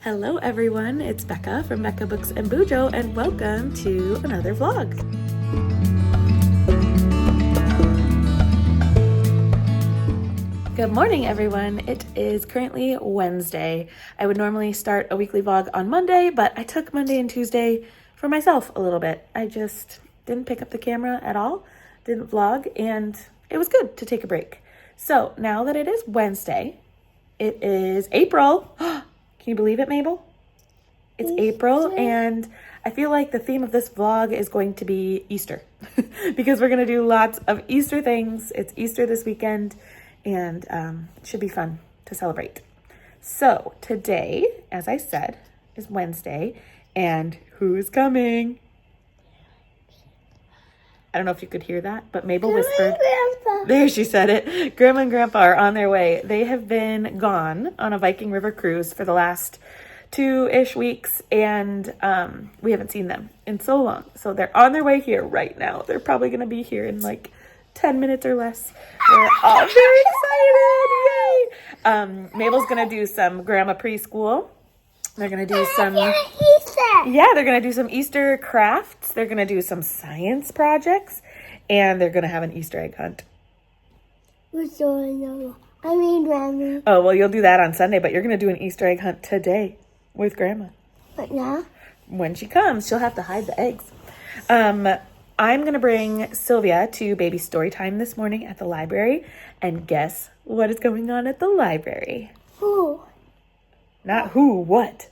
Hello everyone, it's Becca from Becca Books and Bujo, and welcome to another vlog. Good morning everyone. It is currently Wednesday. I would normally start a weekly vlog on Monday, but I took Monday and Tuesday for myself a little bit. I just didn't pick up the camera at all, didn't vlog, and it was good to take a break. So now that it is Wednesday, it is April. Can you believe it, Mabel? It's April, and I feel like the theme of this vlog is going to be Easter because we're going to do lots of Easter things. It's Easter this weekend, and it should be fun to celebrate. So today, as I said, is Wednesday, and who's coming? I don't know if you could hear that, but Mabel whispered. There, she said it. Grandma and Grandpa are on their way. They have been gone on a Viking River cruise for the last 2-ish weeks, and we haven't seen them in so long. So they're on their way here right now. They're probably going to be here in like 10 minutes or less. We're all very excited. Yay! Mabel's going to do some grandma preschool. They're going to do some... Yeah, they're going to do some Easter crafts. They're going to do some science projects. And they're going to have an Easter egg hunt. Grandma. Oh, well, you'll do that on Sunday, but you're going to do an Easter egg hunt today with Grandma. But now? When she comes, she'll have to hide the eggs. I'm going to bring Sylvia to baby story time this morning at the library. And guess what is going on at the library? Who? Not who, what?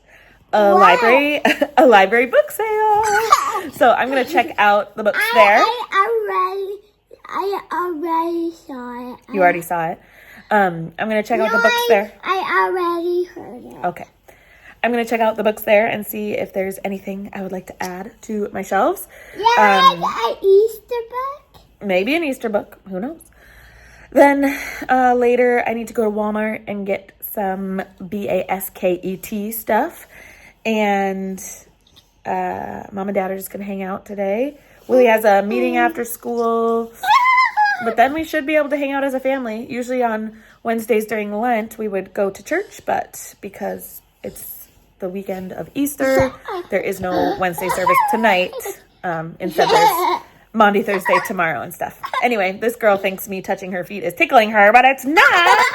A library book sale. So I'm going to check out the books there. I already saw it. You already saw it? I'm going to check out the books there. I already heard it. Okay. I'm going to check out the books there and see if there's anything I would like to add to my shelves. Yeah, an Easter book. Maybe an Easter book. Who knows? Then later I need to go to Walmart and get some BASKET stuff. And Mom and Dad are just going to hang out today. Willie has a meeting after school. But then we should be able to hang out as a family. Usually on Wednesdays during Lent, we would go to church. But because it's the weekend of Easter, there is no Wednesday service tonight. Instead, there's Maundy Thursday tomorrow and stuff. Anyway, this girl thinks me touching her feet is tickling her, but it's not.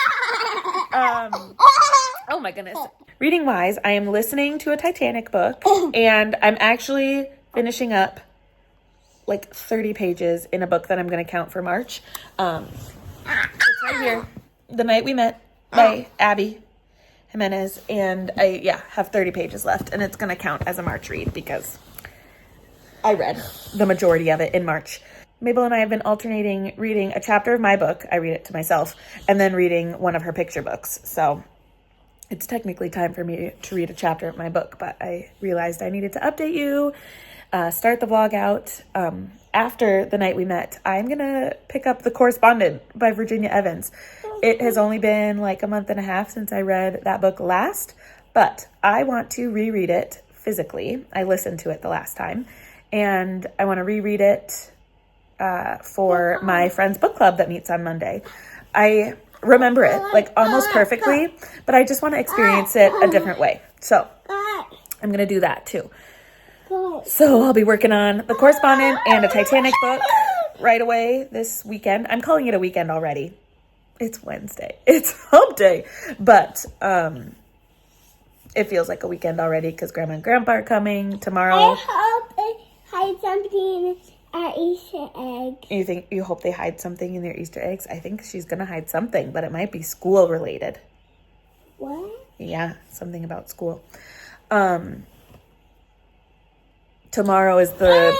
Oh my goodness. Reading wise, I am listening to a Titanic book, and I'm actually finishing up like 30 pages in a book that I'm going to count for March. It's right here, The Night We Met by Abby Jimenez, and I have 30 pages left, and it's going to count as a March read because I read the majority of it in March. Mabel and I have been alternating reading a chapter of my book, I read it to myself, and then reading one of her picture books. So it's technically time for me to read a chapter of my book, but I realized I needed to update you, start the vlog out. After The Night We Met, I'm going to pick up The Correspondent by Virginia Evans. It has only been like a month and a half since I read that book last, but I want to reread it physically. I listened to it the last time, and I want to reread it for my friend's book club that meets on Monday. I remember it like almost perfectly, but I just want to experience it a different way. So I'm going to do that too. So I'll be working on The Correspondent and a Titanic book right away this weekend. I'm calling it a weekend already. It's Wednesday. It's hump day. But it feels like a weekend already because Grandma and Grandpa are coming tomorrow. I hope they hide something at Easter eggs. You hope they hide something in their Easter eggs? I think she's going to hide something, but it might be school related. What? Yeah, something about school. Tomorrow is the...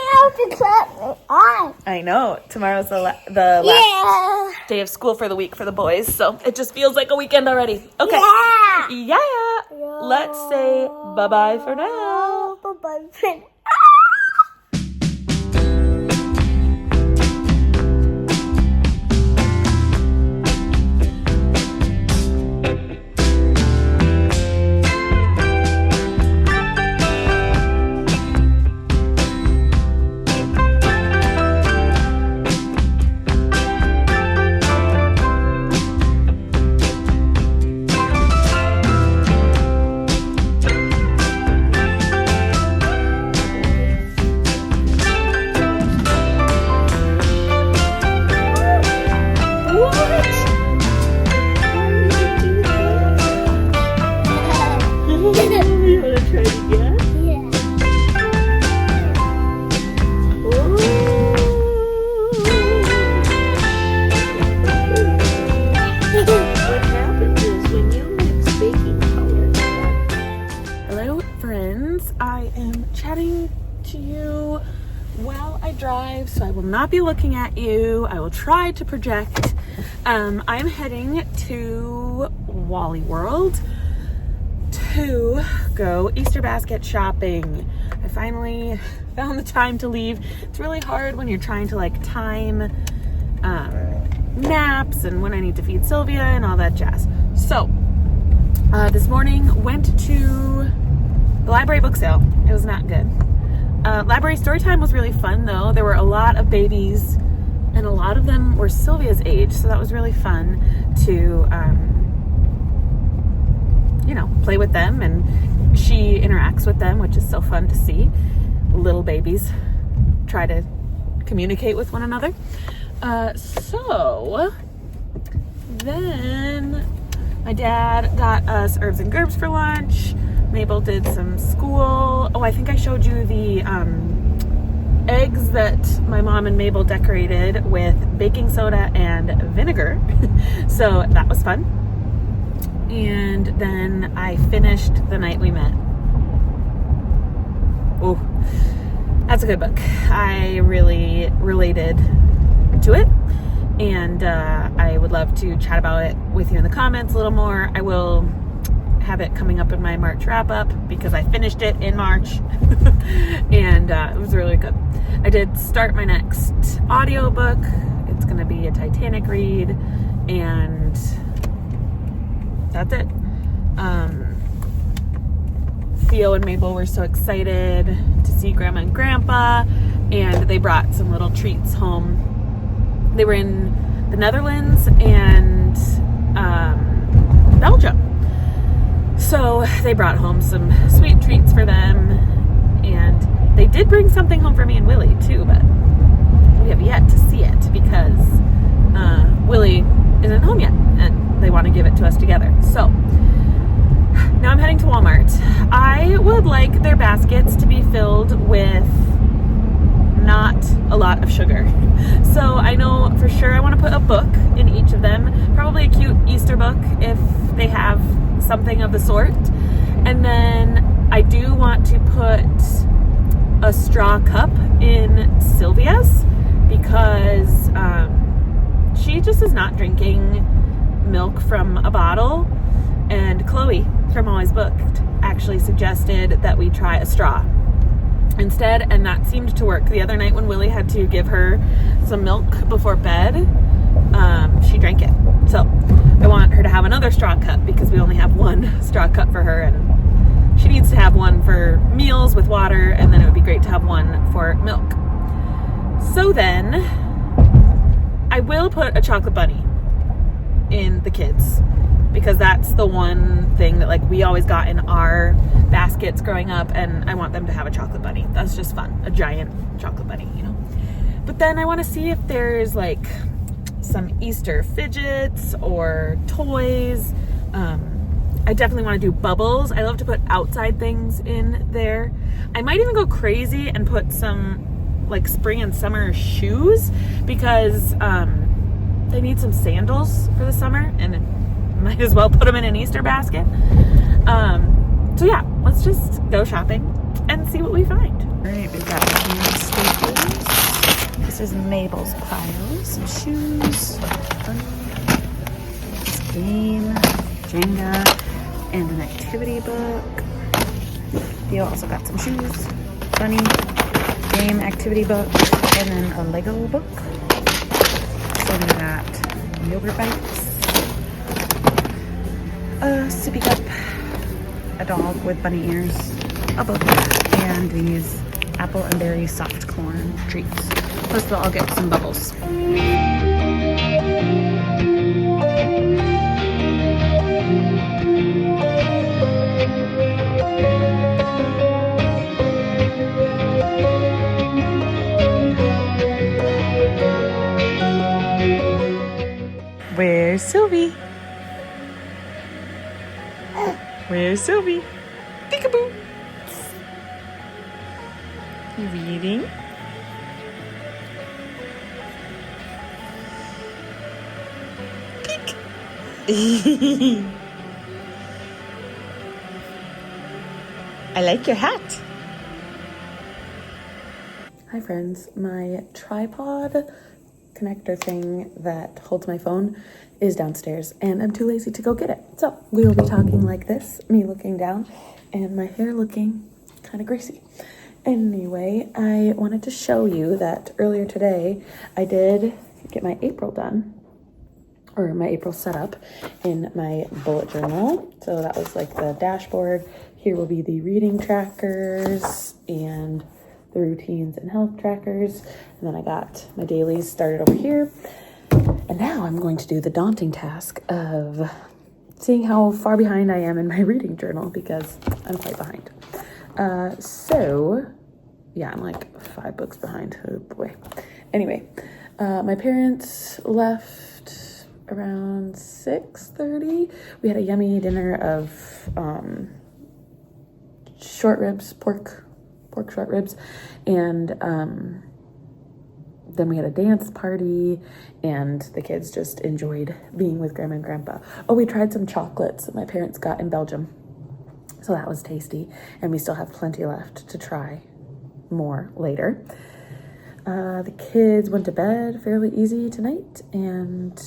I know. Tomorrow's the last day of school for the week for the boys, so it just feels like a weekend already. Okay. Yeah. Let's say bye-bye for now. Bye-bye for now. chatting to you while I drive, so I will not be looking at you. I will try to project. I'm heading to Wally World to go Easter basket shopping. I finally found the time to leave. It's really hard when you're trying to like time naps and when I need to feed Sylvia and all that jazz. So this morning went to the library book sale. It was not good. Library story time was really fun though. There were a lot of babies and a lot of them were Sylvia's age, so that was really fun to you know, play with them, and she interacts with them, which is so fun to see. Little babies try to communicate with one another. So then my dad got us herbs and gerbs for lunch. Mabel did some school. Oh, I think I showed you the eggs that my mom and Mabel decorated with baking soda and vinegar. So that was fun. And then I finished The Night We Met. Oh, that's a good book. I really related to it, and I would love to chat about it with you in the comments a little more. I will have it coming up in my March wrap up because I finished it in March and it was really good. I did start my next audiobook. It's going to be a Titanic read, and that's it. Theo and Mabel were so excited to see Grandma and Grandpa, and they brought some little treats home. They were in the Netherlands and Belgium. So they brought home some sweet treats for them, and they did bring something home for me and Willie too, but we have yet to see it because Willie isn't home yet and they want to give it to us together. So now I'm heading to Walmart. I would like their baskets to be filled with not a lot of sugar. So I know for sure I want to put a book in each of them, probably a cute Easter book if they have something of the sort. And then I do want to put a straw cup in Sylvia's because she just is not drinking milk from a bottle, and Chloe from Always Booked actually suggested that we try a straw instead, and that seemed to work. The other night when Willie had to give her some milk before bed, she drank it. So I want her to have another straw cup because we only have one straw cup for her, and she needs to have one for meals with water, and then it would be great to have one for milk. So then I will put a chocolate bunny in the kids because that's the one thing that like we always got in our baskets growing up, and I want them to have a chocolate bunny. That's just fun, a giant chocolate bunny, you know. But then I want to see if there's like some Easter fidgets or toys. I definitely want to do bubbles. I love to put outside things in there. I might even go crazy and put some like spring and summer shoes because they need some sandals for the summer, and might as well put them in an Easter basket. So yeah, let's just go shopping and see what we find. All right, we've got canned staples. This is Mabel's pile. Some shoes, this game, Jenga, and an activity book. Theo also got some shoes, bunny, game, activity book, and then a Lego book. So we got yogurt bites, a sippy cup, a dog with bunny ears, a book, and these apple and berry soft corn treats. Plus they'll all get some bubbles. Where's Sylvie? Where's Sylvie? Peekaboo! You reading? Peek! I like your hat. Hi friends, my tripod connector thing that holds my phone is downstairs and I'm too lazy to go get it. So we will be talking like this, me looking down and my hair looking kind of greasy. Anyway, I wanted to show you that earlier today I did get my April done, or my April setup in my bullet journal. So that was like the dashboard. Here will be the reading trackers and the routines and health trackers. And then I got my dailies started over here. And now I'm going to do the daunting task of seeing how far behind I am in my reading journal because I'm quite behind. So yeah, I'm like 5 books behind. Oh boy. Anyway, my parents left around 6:30. We had a yummy dinner of short ribs, pork short ribs, and then we had a dance party and the kids just enjoyed being with Grandma and Grandpa. Oh, we tried some chocolates that my parents got in Belgium, so that was tasty, and we still have plenty left to try more later. The kids went to bed fairly easy tonight, and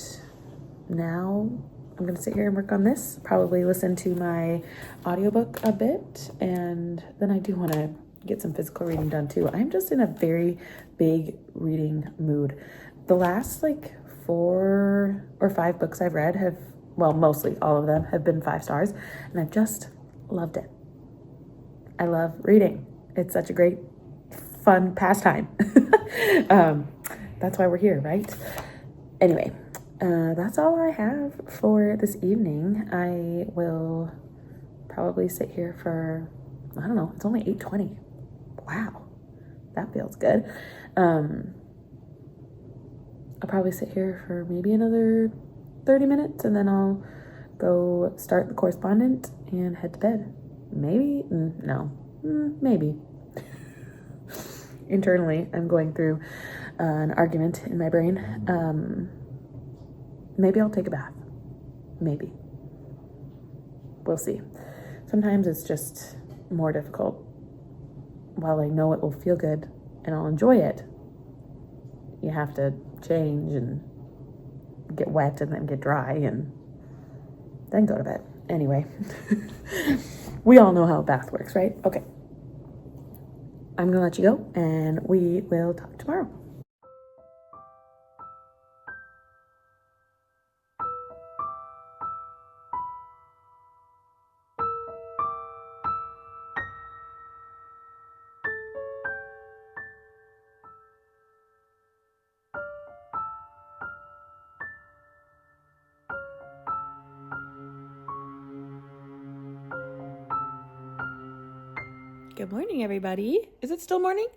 now I'm gonna sit here and work on this, probably listen to my audiobook a bit, and then I do want to get some physical reading done too. I'm just in a very big reading mood. The last like 4 or 5 books I've read have, well, mostly all of them have been 5 stars, and I've just loved it. I love reading. It's such a great, fun pastime. That's why we're here, right? Anyway, that's all I have for this evening. I will probably sit here for, I don't know, it's only 8:20. Wow, that feels good. I'll probably sit here for maybe another 30 minutes and then I'll go start the correspondent and head to bed. Maybe, maybe. Internally, I'm going through an argument in my brain. Maybe I'll take a bath. Maybe. We'll see. Sometimes it's just more difficult. While I know it will feel good and I'll enjoy it, you have to change and get wet and then get dry and then go to bed. Anyway, we all know how a bath works, right? Okay. I'm gonna let you go and we will talk tomorrow. Good morning, everybody. Is it still morning?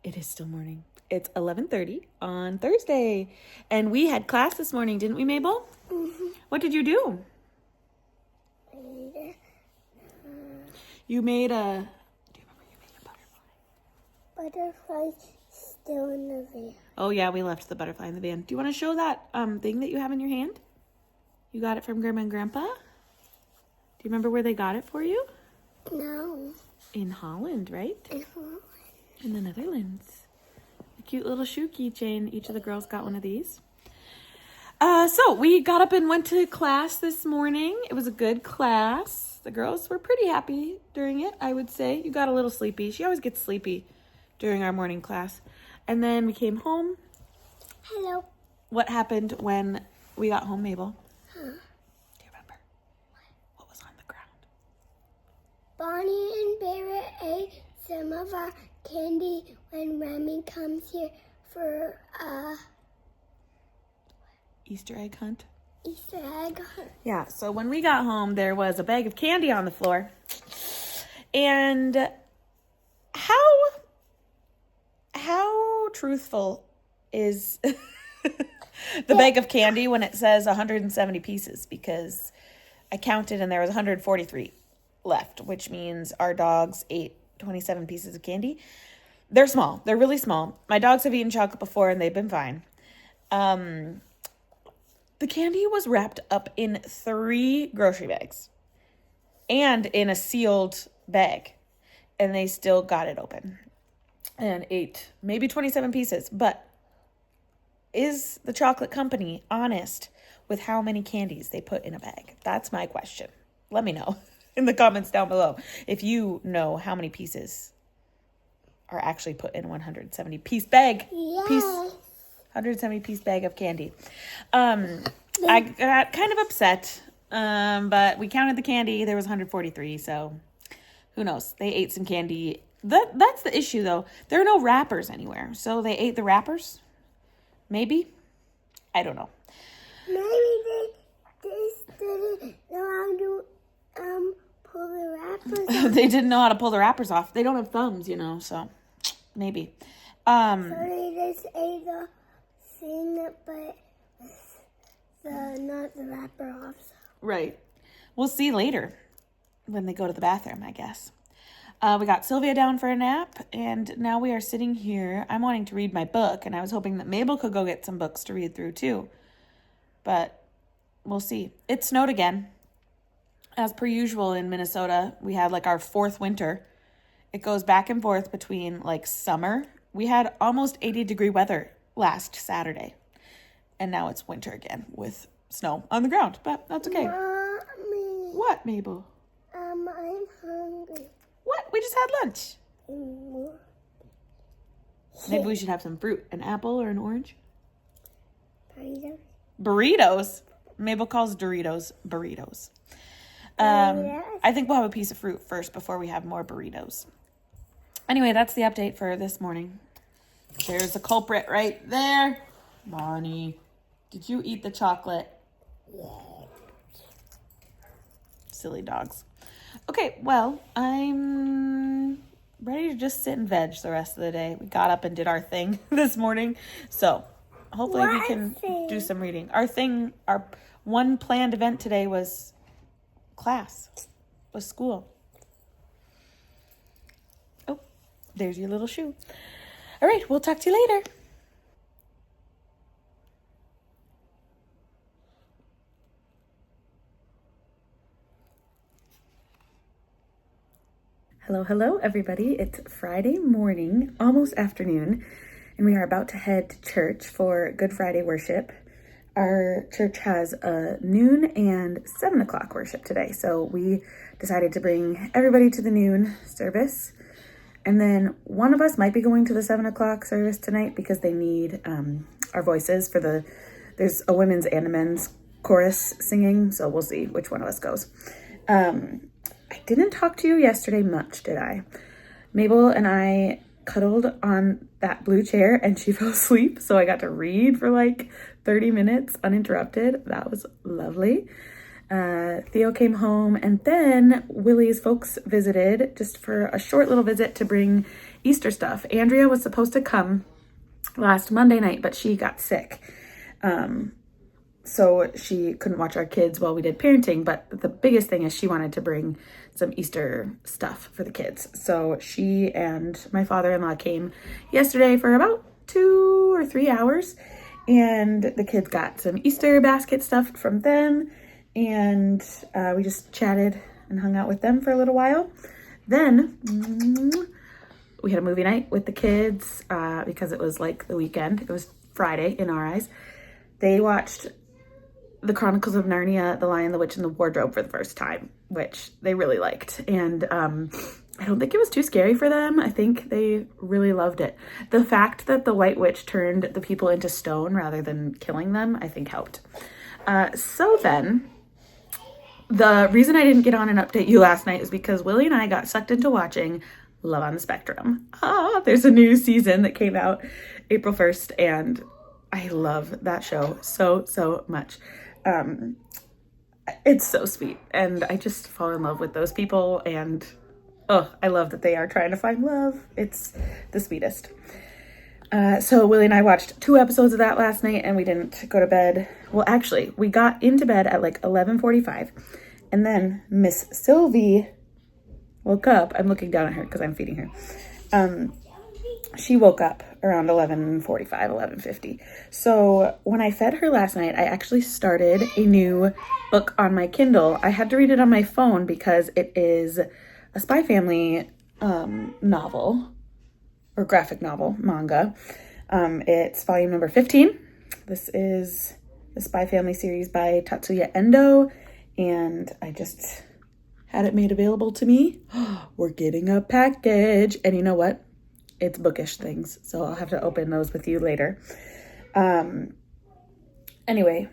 It is still morning. It's 11:30 on Thursday. And we had class this morning, didn't we, Mabel? Mm-hmm. What did you do? You made a... Do you remember you made a butterfly? Butterfly's still in the van. Oh, yeah, we left the butterfly in the van. Do you want to show that thing that you have in your hand? You got it from Grandma and Grandpa? Do you remember where they got it for you? No. In Holland, right? In Holland. In the Netherlands. A cute little shoe keychain. Each of the girls got one of these. So we got up and went to class this morning. It was a good class. The girls were pretty happy during it, I would say. You got a little sleepy. She always gets sleepy during our morning class. And then we came home. Hello. What happened when we got home, Mabel? Huh? Do you remember? What was on the ground? Bonnie and Barrett ate some of our candy when Remy comes here for Easter egg hunt. Easter egg hunt. Yeah, so when we got home, there was a bag of candy on the floor. And how truthful is the bag of candy when it says 170 pieces? Because I counted and there was 143 left, which means our dogs ate 27 pieces of candy. They're small. They're really small. My dogs have eaten chocolate before and they've been fine. The candy was wrapped up in 3 grocery bags and in a sealed bag, and they still got it open. and ate maybe 27 pieces. But is the chocolate company honest with how many candies they put in a bag? That's my question. Let me know in the comments down below if you know how many pieces are actually put in 170 piece bag. Yes. 170 piece bag of candy. I got kind of upset, but we counted the candy. There was 143, so who knows? They ate some candy. That's the issue, though. There are no wrappers anywhere, so they ate the wrappers. Maybe? I don't know. Maybe they didn't know how to pull the wrappers off. They didn't know how to pull the wrappers off. They don't have thumbs, so maybe. So they just ate the thing, but not the wrapper off. So. Right. We'll see later when they go to the bathroom, I guess. We got Sylvia down for a nap, and now we are sitting here. I'm wanting to read my book, and I was hoping that Mabel could go get some books to read through too. But we'll see. It snowed again. As per usual in Minnesota, we had like our fourth winter. It goes back and forth between like summer. We had almost 80-degree weather last Saturday, and now it's winter again with snow on the ground, but that's okay. Mommy. What, Mabel? I'm hungry. What? We just had lunch. Maybe we should have some fruit, an apple or an orange. Burritos. Burritos. Mabel calls Doritos burritos. I think we'll have a piece of fruit first before we have more burritos. Anyway, that's the update for this morning. There's the culprit right there. Bonnie, did you eat the chocolate? Yeah. Silly dogs. Okay, well, I'm ready to just sit and veg the rest of the day. We got up and did our thing this morning, so hopefully we can do some reading. Our one planned event today was school. Oh, there's your little shoe. All right, we'll talk to you later. Hello, everybody. It's Friday morning, almost afternoon, and we are about to head to church for Good Friday worship. Our church has a noon and 7 o'clock worship today, so we decided to bring everybody to the noon service, and then one of us might be going to the 7 o'clock service tonight because they need our voices for there's a women's and a men's chorus singing, so we'll see which one of us goes. I didn't talk to you yesterday much, did I? Mabel and I cuddled on that blue chair and she fell asleep, so I got to read for like 30 minutes uninterrupted. That was lovely. Theo came home, and then Willie's folks visited just for a short little visit to bring Easter stuff. Andrea was supposed to come last Monday night, but she got sick. So she couldn't watch our kids while we did parenting, but the biggest thing is she wanted to bring some Easter stuff for the kids. So she and my father-in-law came yesterday for about 2 or 3 hours, and the kids got some Easter basket stuff from them, and we just chatted and hung out with them for a little while. Then we had a movie night with the kids because it was like the weekend. It was Friday in our eyes. They watched The Chronicles of Narnia, The Lion, the Witch, and the Wardrobe for the first time, which they really liked. And I don't think it was too scary for them. I think they really loved it. The fact that the White Witch turned the people into stone rather than killing them, I think helped. So then, the reason I didn't get on and update you last night is because Willie and I got sucked into watching Love on the Spectrum. There's a new season that came out April 1st, and I love that show so much. It's so sweet, and I just fall in love with those people, and I love that they are trying to find love. It's the sweetest. So Willie and I watched 2 episodes of that last night, and we didn't go to bed. Well, actually, we got into bed at like 11:45, and then Miss Sylvie woke up. I'm looking down at her because I'm feeding her. She woke up around 11:45, 11:50. So when I fed her last night, I actually started a new book on my Kindle. I had to read it on my phone because it is a Spy Family novel. or graphic novel, manga. It's volume number 15. This is the Spy Family series by Tatsuya Endo, and I just had it made available to me. We're getting a package, and you know what? It's bookish things, so I'll have to open those with you later. Anyway,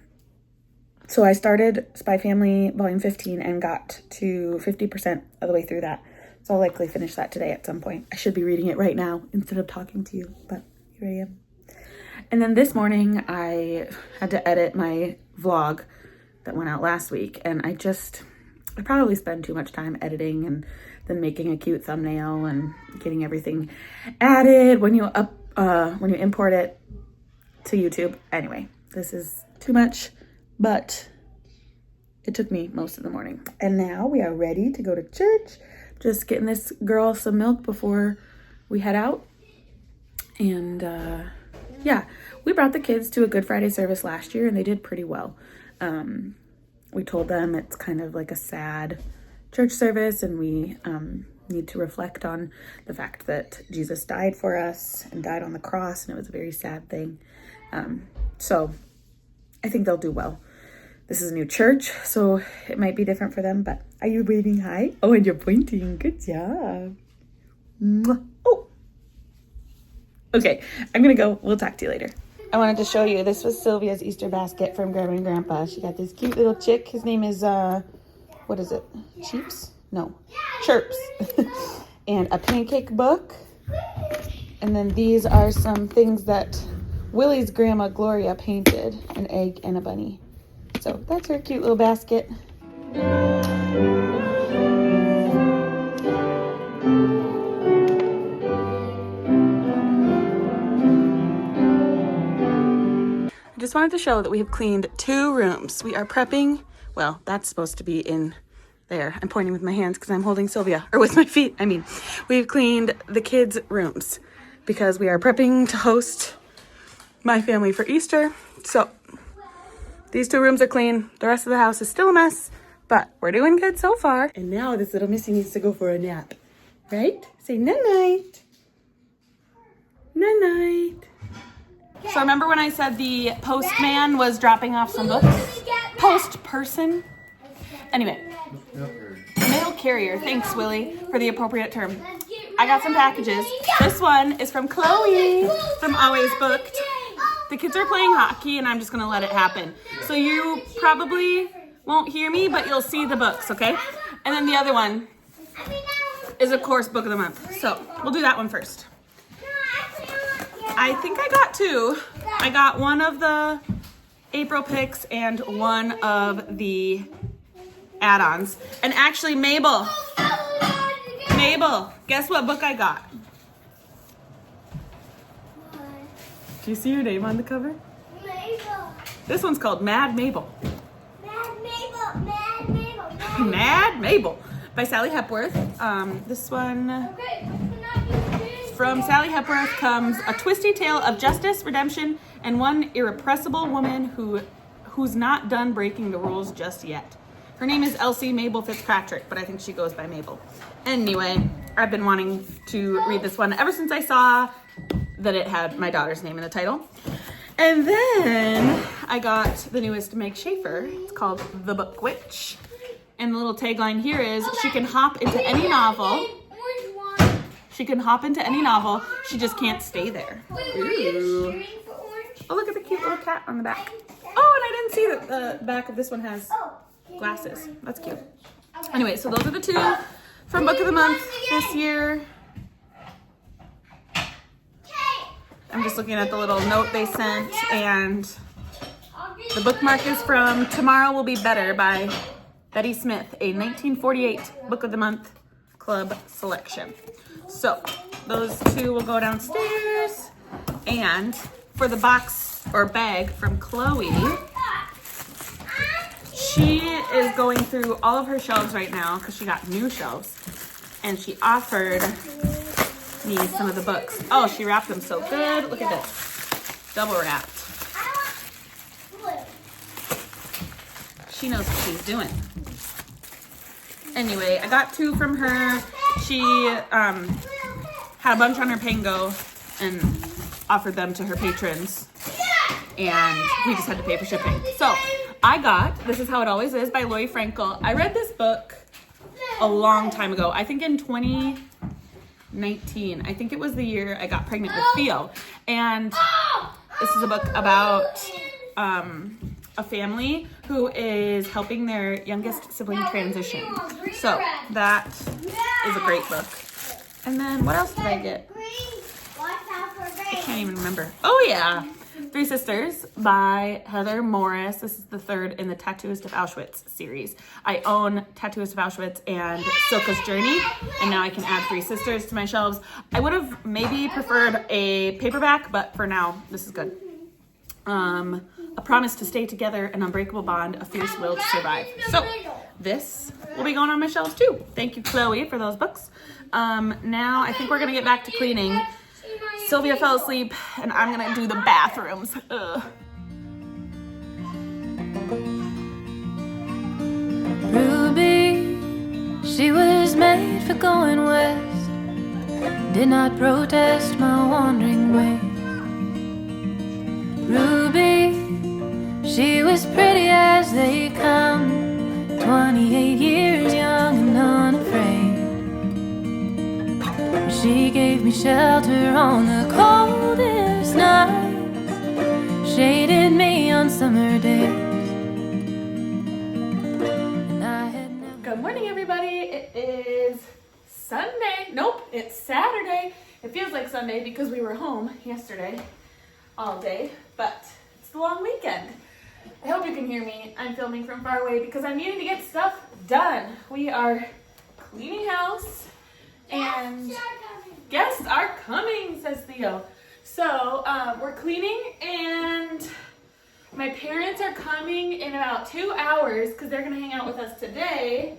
so I started Spy Family volume 15 and got to 50% of the way through that. So I'll likely finish that today at some point. I should be reading it right now instead of talking to you, but here I am. And then this morning I had to edit my vlog that went out last week, and I probably spend too much time editing and then making a cute thumbnail and getting everything added when you import it to YouTube. Anyway, this is too much, but it took me most of the morning. And now we are ready to go to church. Just getting this girl some milk before we head out. And yeah, we brought the kids to a Good Friday service last year and they did pretty well. We told them it's kind of like a sad church service, and we need to reflect on the fact that Jesus died for us and died on the cross, and it was a very sad thing. So I think they'll do well. This is a new church, so it might be different for them, but are you waving hi? Oh, and you're pointing. Good job. Mwah. Oh. Okay, I'm gonna go. We'll talk to you later. I wanted to show you, this was Sylvia's Easter basket from Grandma and Grandpa. She got this cute little chick. His name is, what is it? Cheeps? No, Chirps. And a pancake book. And then these are some things that Willie's grandma Gloria painted, an egg and a bunny. So that's her cute little basket. I just wanted to show that we have cleaned 2 rooms. We are prepping, well, that's supposed to be in there. I'm pointing with my hands because I'm holding Sylvia, or with my feet, I mean. We've cleaned the kids' rooms because we are prepping to host my family for Easter. So these 2 rooms are clean. The rest of the house is still a mess, but we're doing good so far. And now this little missy needs to go for a nap, right? Say night-night. Night-night. So remember when I said the postman was dropping off some books? Post person? Anyway, mail carrier. Thanks, Willie, for the appropriate term. I got some packages. This one is from Chloe from Always Booked. The kids are playing hockey and I'm just gonna let it happen. So you probably won't hear me, but you'll see the books, okay? And then the other one is, of course, Book of the Month. So we'll do that one first. I think I got 2. I got one of the April picks and one of the add-ons. And actually, Mabel, guess what book I got? Do you see your name on the cover? Mabel. This one's called Mad Mabel. Mad Mabel. Mad Mabel. Mad Mabel by Sally Hepworth. This one... From Sally Hepworth comes a twisty tale of justice, redemption, and one irrepressible woman who's not done breaking the rules just yet. Her name is Elsie Mabel Fitzpatrick, but I think she goes by Mabel. Anyway, I've been wanting to read this one ever since I saw that it had my daughter's name in the title. And then I got the newest Meg Schaefer. It's called The Book Witch. And the little tagline here is, she can hop into any novel. She can hop into any novel. She just can't stay there. Ooh. Oh, look at the cute little cat on the back. Oh, and I didn't see that the back of this one has glasses. That's cute. Anyway, so those are the 2 from Book of the Month this year. I'm just looking at the little note they sent, and the bookmark is from Tomorrow Will Be Better by Betty Smith, a 1948 Book of the Month Club selection. So those 2 will go downstairs. And for the box or bag from Chloe, she is going through all of her shelves right now because she got new shelves. And she offered me some of the books. Oh, she wrapped them so good. Look at this. Double wrapped. She knows what she's doing. Anyway, I got 2 from her. She had a bunch on her Pango and offered them to her patrons. And we just had to pay for shipping. So I got This Is How It Always Is by Lori Frankel. I read this book a long time ago. I think in 2019. I think it was the year I got pregnant with Theo. And this is a book about a family who is helping their youngest sibling transition. So that is a great book. And then what else did I get? I can't even remember. Oh yeah, Three Sisters by Heather Morris. This is the third in the Tattooist of Auschwitz series. I own Tattooist of Auschwitz and Silka's Journey, and now I can add Three Sisters to my shelves. I would have maybe preferred a paperback, but for now, this is good. A Promise to Stay Together, An Unbreakable Bond, A Fierce Will to Survive. So this will be going on my shelves too. Thank you, Chloe, for those books. Now I think we're gonna get back to cleaning. Sylvia fell asleep, and I'm gonna do the bathrooms. Ugh. Ruby, she was made for going west, did not protest my wandering ways. Ruby, she was pretty as they come, 28 years young and unafraid. She gave me shelter on the coldest nights, shaded me on summer days. And I had never... Good morning, everybody. It is Sunday. Nope, it's Saturday. It feels like Sunday because we were home yesterday all day, but it's the long weekend. I hope you can hear me. I'm filming from far away because I'm needing to get stuff done. We are cleaning house and guests are coming, says Theo. So we're cleaning and my parents are coming in about 2 hours because they're gonna hang out with us today.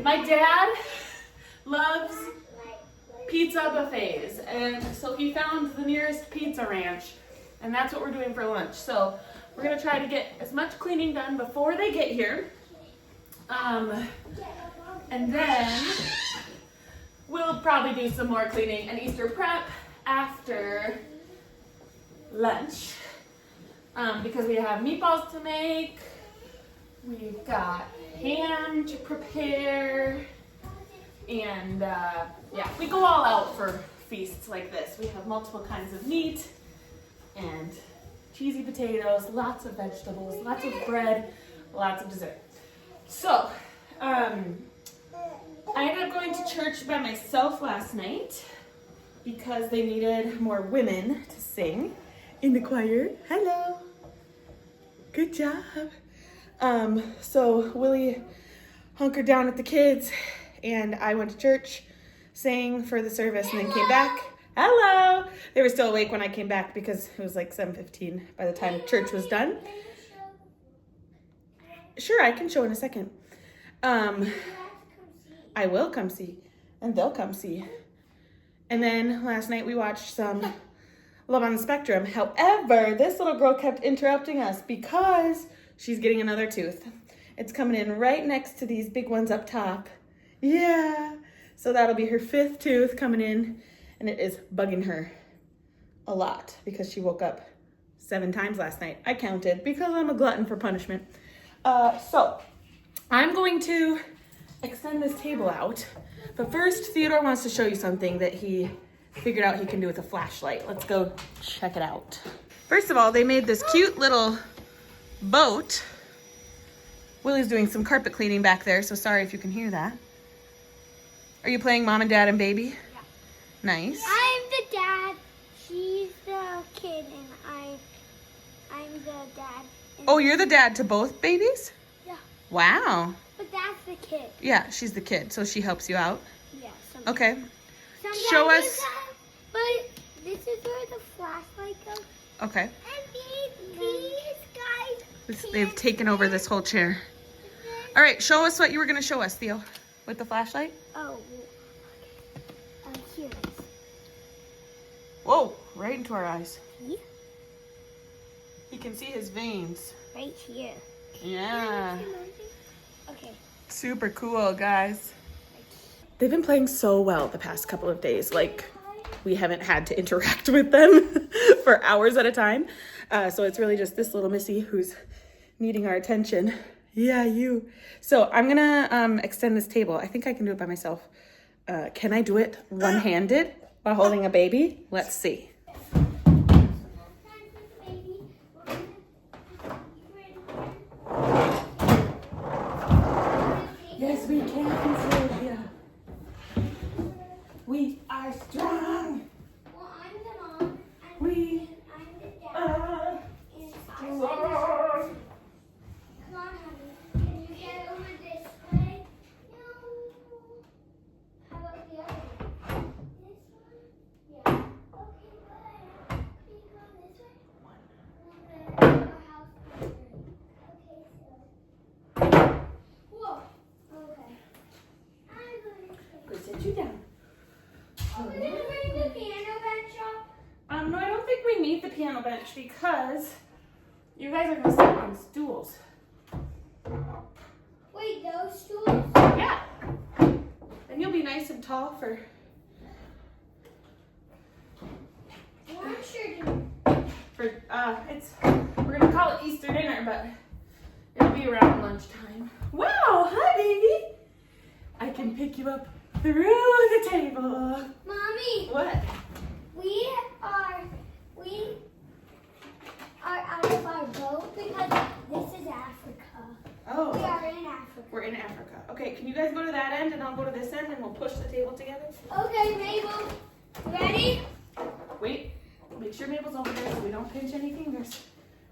My dad loves pizza buffets, and so he found the nearest pizza ranch, and that's what we're doing for lunch. So we're gonna try to get as much cleaning done before they get here. And then we'll probably do some more cleaning and Easter prep after lunch, because we have meatballs to make, we've got ham to prepare, and yeah, we go all out for feasts like this. We have multiple kinds of meat and cheesy potatoes, lots of vegetables, lots of bread, lots of dessert. So, I ended up going to church by myself last night because they needed more women to sing in the choir. Hello. Good job. So Willie hunkered down with the kids and I went to church, sang for the service, and then came back. Hello. They were still awake when I came back because it was like 7:15 by the time church was done. Sure, I can show in a second. I will come see, and they'll come see. And then last night we watched some Love on the Spectrum. However, this little girl kept interrupting us because she's getting another tooth. It's coming in right next to these big ones up top. Yeah. So that'll be her 5th tooth coming in, and it is bugging her a lot because she woke up 7 times last night. I counted because I'm a glutton for punishment. So I'm going to extend this table out, but first Theodore wants to show you something that he figured out he can do with a flashlight. Let's go check it out. First of all, they made this cute little boat. Willie's doing some carpet cleaning back there, so sorry if you can hear that. Are you playing mom and dad and baby? Yeah. Nice. I'm the dad, she's the kid, and I'm the dad. Oh, you're the dad to both babies? Yeah. Wow. But that's the kid. Yeah, she's the kid, so she helps you out? Yeah. Sometimes. Okay. Sometimes Show us. But this is where the flashlight goes. Okay. And these guys. They've taken over this whole chair. All right, show us what you were going to show us, Theo, with the flashlight. Oh, okay. Here it is. Whoa, right into our eyes. Yeah. You can see his veins. Right here. Yeah. Okay. Super cool, guys. They've been playing so well the past couple of days. Like, we haven't had to interact with them for hours at a time. So it's really just this little Missy who's needing our attention. Yeah, you. So I'm gonna extend this table. I think I can do it by myself. Can I do it one-handed while holding a baby? Let's see. Yes, we can, Sylvia. We are strong. Well, I'm the mom. We I'm the dad. are Come strong. on, honey. Can you get over this way? No. How about the other one? This one? Yeah. Okay, good. Can you go this way? Our house is okay, so. Whoa. Okay. I'm going to Good, sit you down. We're going to bring the piano bench up. No, I don't think we need the piano bench because you guys are gonna sit on stools. Wait, those stools? Yeah. And you'll be nice and tall for Lunch or dinner? we're gonna call it Easter dinner, but it'll be around lunchtime. Wow, hi baby. I can pick you up through the table. Mommy, What? we are out of our boat because this is Africa. We Oh, are in Africa. we're in Africa. Okay, can you guys go to that end and I'll go to this end and we'll push the table together? Okay, Mabel, ready? Wait, make sure Mabel's over there so we don't pinch any fingers.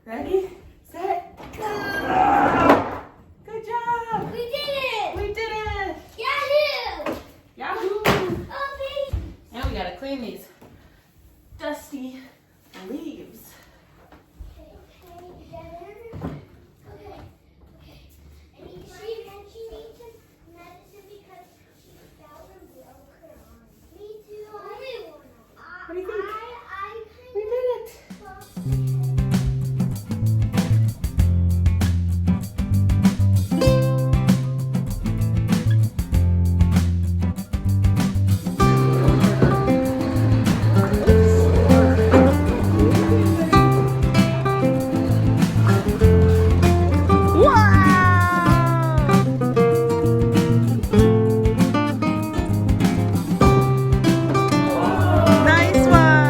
Ready, set, Go! good job. We did it! We did it. Yahoo! Yahoo. Okay. Now we gotta clean these dusty leaves. Okay, and she needs some medicine because she fell and broke her arm. Me too. Only one. What do you think? I We did it. Nice one.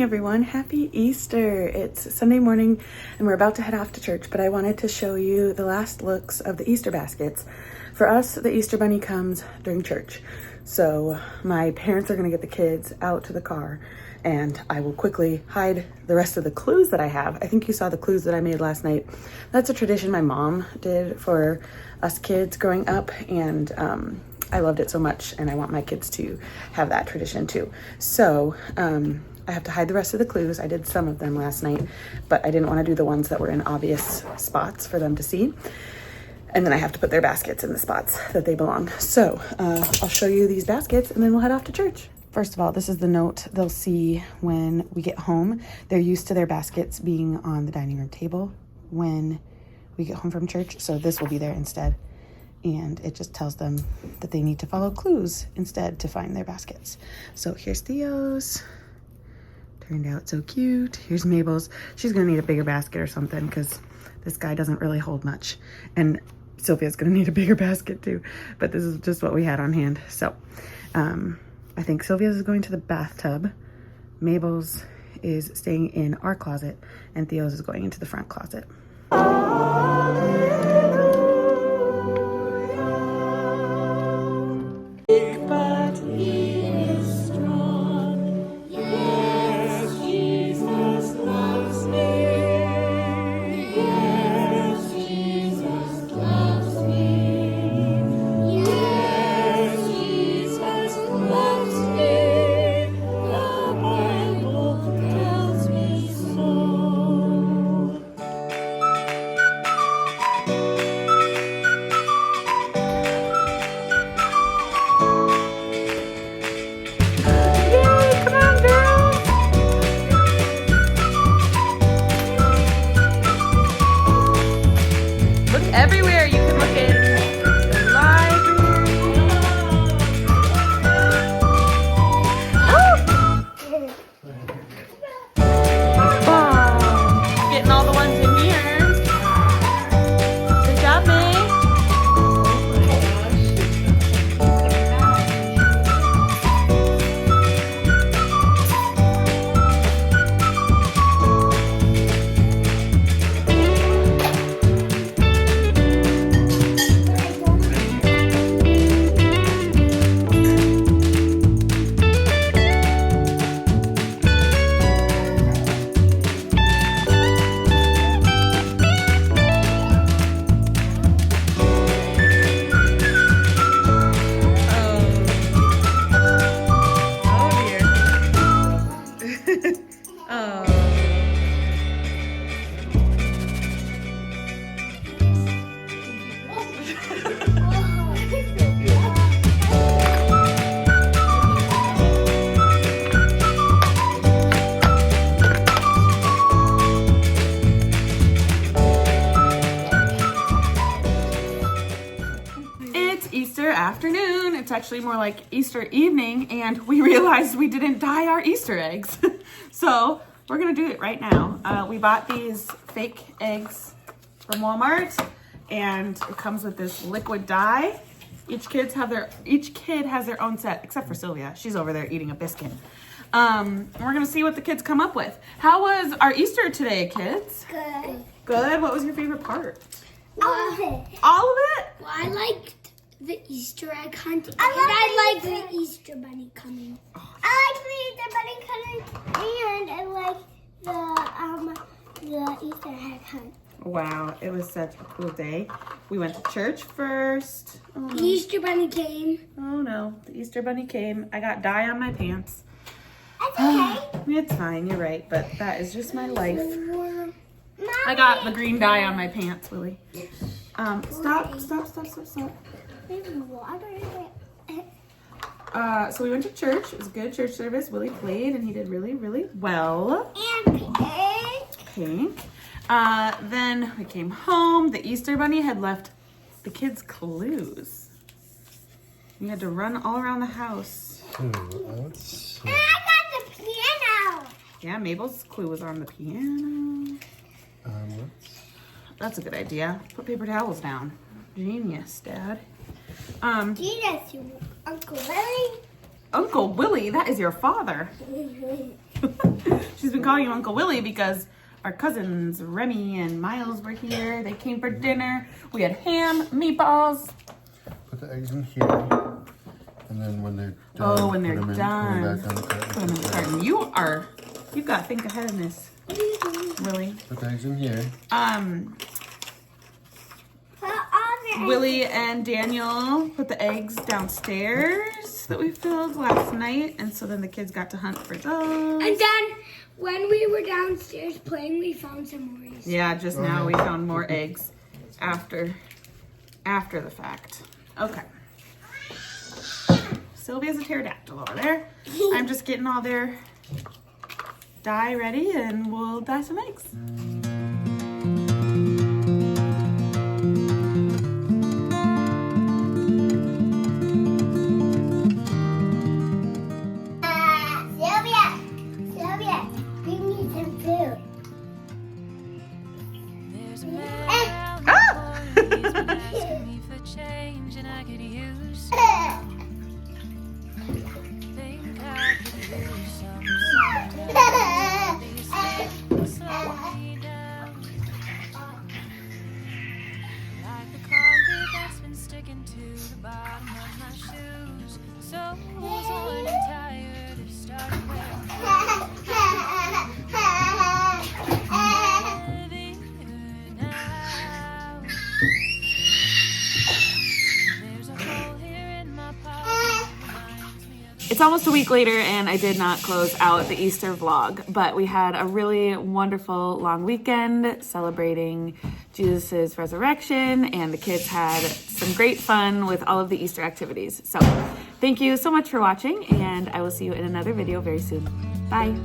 Everyone, happy Easter. It's Sunday morning and we're about to head off to church, but I wanted to show you the last looks of the Easter baskets. For us, the Easter bunny comes during church. So my parents are gonna get the kids out to the car and I will quickly hide the rest of the clues that I have. I think you saw the clues that I made last night. That's a tradition my mom did for us kids growing up, and I loved it so much and I want my kids to have that tradition too. So I have to hide the rest of the clues. I did some of them last night, but I didn't want to do the ones that were in obvious spots for them to see. And then I have to put their baskets in the spots that they belong. So I'll show you these baskets and then we'll head off to church. First of all, this is the note they'll see when we get home. They're used to their baskets being on the dining room table when we get home from church. So this will be there instead. And it just tells them that they need to follow clues instead to find their baskets. So here's Theo's. Turned out so cute. Here's Mabel's. She's gonna need a bigger basket or something because this guy doesn't really hold much. And Sylvia's gonna need a bigger basket too, but this is just what we had on hand. So I think Sylvia's is going to the bathtub. Mabel's is staying in our closet, and Theo's is going into the front closet. But he is strong. Yes, Jesus loves me. Yes, Jesus loves me. Yes, Jesus loves me. The Bible tells me so. Yay, come on, girls. Look everywhere. You can look in the library. Wow. Getting all the ones in here. Good job, May. It's Easter afternoon. It's actually more like Easter evening, and we realized we didn't dye our Easter eggs. So we're gonna do it right now. We bought these fake eggs from Walmart, and it comes with this liquid dye. Each kid has their own set, except for Sylvia. She's over there eating a biscuit. And we're gonna see what the kids come up with. How was our Easter today, kids? Good. Good. What was your favorite part? All of it. All of it? Well, I liked the Easter egg hunt. I like the Easter bunny coming. I like the Easter bunny coming, and I like the Easter egg hunt. Wow, it was such a cool day. We went to church first. Oh, no. The Easter bunny came. Oh no, the Easter bunny came. I got dye on my pants. That's okay. It's fine, you're right, but that is just my life. Mommy. I got the green dye on my pants, Willie. Stop. There's water in it. So we went to church. It was a good church service. Willie played and he did really, really well. And pink. Then we came home. The Easter bunny had left the kids clues. We had to run all around the house. And I got the piano. Yeah, Mabel's clue was on the piano. That's a good idea. Put paper towels down. Genius, Dad. Genius, you Uncle Willie. Uncle Willie, that is your father. She's been calling him Uncle Willie because our cousins Remy and Miles were here. They came for dinner. We had ham, meatballs. Put the eggs in here, and then when they're done, Oh, when they're put them done. back on the carton. Put them in the carton. You've got to think ahead in this, Willie. Put the eggs in here. Willie and Daniel put the eggs downstairs that we filled last night, and so then the kids got to hunt for those. And then when we were downstairs playing, we found some more eggs. Yeah, just now we found more eggs after the fact. Okay. Sylvia's a pterodactyl over there. I'm just getting all their dye ready, and we'll dye some eggs. Sylvia, bring me some food. There's a man out in the corner, he's been asking you so. Think I could use some sometimes. Be safe, slow me down. Like the concrete that's been sticking to the bottom of my shoes. So worn and tired of starting where It's almost a week later and I did not close out the Easter vlog, but we had a really wonderful long weekend celebrating Jesus' resurrection, and the kids had some great fun with all of the Easter activities. So thank you so much for watching, and I will see you in another video very soon. Bye.